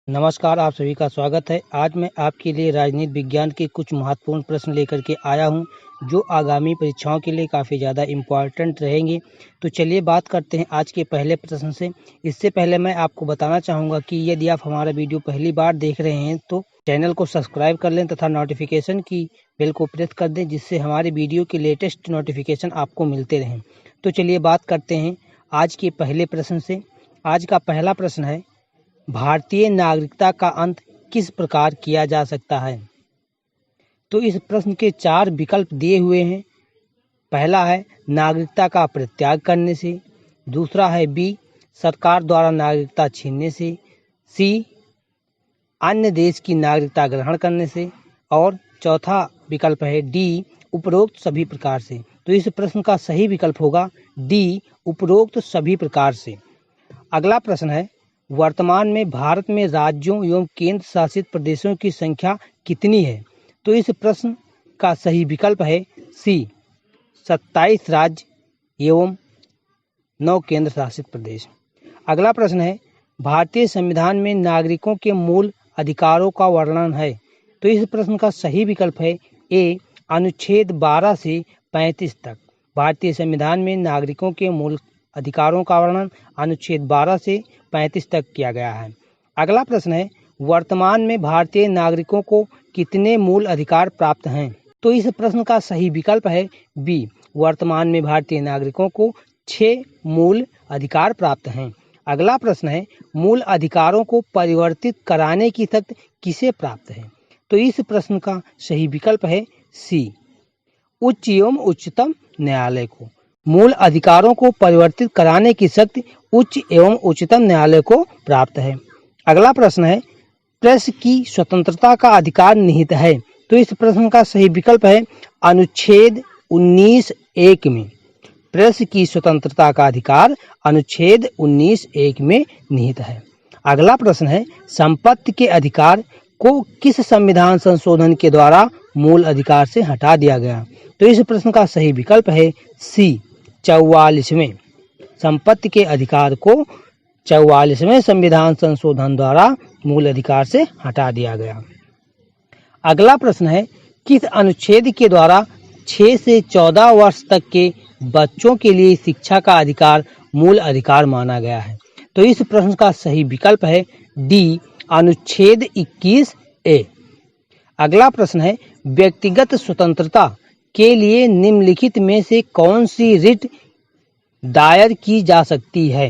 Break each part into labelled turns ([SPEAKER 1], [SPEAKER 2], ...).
[SPEAKER 1] नमस्कार, आप सभी का स्वागत है। आज मैं आपके लिए राजनीति विज्ञान के कुछ महत्वपूर्ण प्रश्न लेकर के आया हूं, जो आगामी परीक्षाओं के लिए काफ़ी ज़्यादा इम्पोर्टेंट रहेंगे। तो चलिए बात करते हैं आज के पहले प्रश्न से। इससे पहले मैं आपको बताना चाहूँगा कि यदि आप हमारा वीडियो पहली बार देख रहे हैं तो चैनल को सब्सक्राइब कर लें तथा नोटिफिकेशन की बेल को प्रेस कर दें, जिससे हमारे वीडियो के लेटेस्ट नोटिफिकेशन आपको मिलते रहें। तो चलिए बात करते हैं आज के पहले प्रश्न से। आज का पहला प्रश्न है, भारतीय नागरिकता का अंत किस प्रकार किया जा सकता है? तो इस प्रश्न के 4 विकल्प दिए हुए हैं। पहला है नागरिकता का परित्याग करने से, दूसरा है बी सरकार द्वारा नागरिकता छीनने से, सी अन्य देश की नागरिकता ग्रहण करने से, और चौथा विकल्प है डी उपरोक्त सभी प्रकार से। तो इस प्रश्न का सही विकल्प होगा डी उपरोक्त सभी प्रकार से। अगला प्रश्न है, वर्तमान में भारत में राज्यों एवं केंद्र शासित प्रदेशों की संख्या कितनी है? तो इस प्रश्न का सही विकल्प है सी 27 राज्य एवं 9 केंद्र शासित प्रदेश। अगला प्रश्न है, भारतीय संविधान में नागरिकों के मूल अधिकारों का वर्णन है। तो इस प्रश्न का सही विकल्प है ए अनुच्छेद 12 से 35 तक। भारतीय संविधान में नागरिकों के मूल अधिकारों का वर्णन अनुच्छेद 12 से 35 तक किया गया है। अगला प्रश्न है, वर्तमान में भारतीय नागरिकों को कितने मूल अधिकार प्राप्त हैं? तो इस प्रश्न का सही विकल्प है बी वर्तमान में भारतीय नागरिकों को 6 मूल अधिकार प्राप्त हैं। अगला प्रश्न है, मूल अधिकारों को परिवर्तित कराने की शक्ति किसे प्राप्त है? तो इस प्रश्न का सही विकल्प है सी उच्च एवं उच्चतम न्यायालय को। मूल अधिकारों को परिवर्तित कराने की शक्ति उच्च एवं उच्चतम न्यायालय को प्राप्त है। अगला प्रश्न है, प्रेस की स्वतंत्रता का अधिकार निहित है। तो इस प्रश्न का सही विकल्प है अनुच्छेद 19(1) में। प्रेस की स्वतंत्रता का अधिकार अनुच्छेद 19(1) में निहित है। अगला प्रश्न है, संपत्ति के अधिकार को किस संविधान संशोधन के द्वारा मूल अधिकार से हटा दिया गया? तो इस प्रश्न का सही विकल्प है सी 44वें। संपत्ति के अधिकार को 44वें संविधान संशोधन द्वारा मूल अधिकार से हटा दिया गया। अगला प्रश्न है, किस अनुच्छेद के द्वारा 6 से 14 वर्ष तक के बच्चों के लिए शिक्षा का अधिकार मूल अधिकार माना गया है? तो इस प्रश्न का सही विकल्प है डी अनुच्छेद 21(a). अगला प्रश्न है, व्यक्तिगत स्वतंत्रता के लिए निम्नलिखित में से कौन सी रिट दायर की जा सकती है?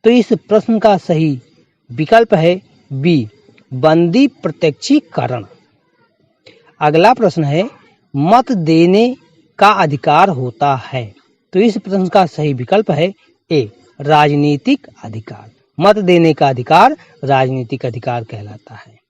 [SPEAKER 1] तो इस प्रश्न का सही विकल्प है बी बंदी प्रत्यक्षीकरण। अगला प्रश्न है, मत देने का अधिकार होता है। तो इस प्रश्न का सही विकल्प है ए राजनीतिक अधिकार। मत देने का अधिकार राजनीतिक अधिकार कहलाता है।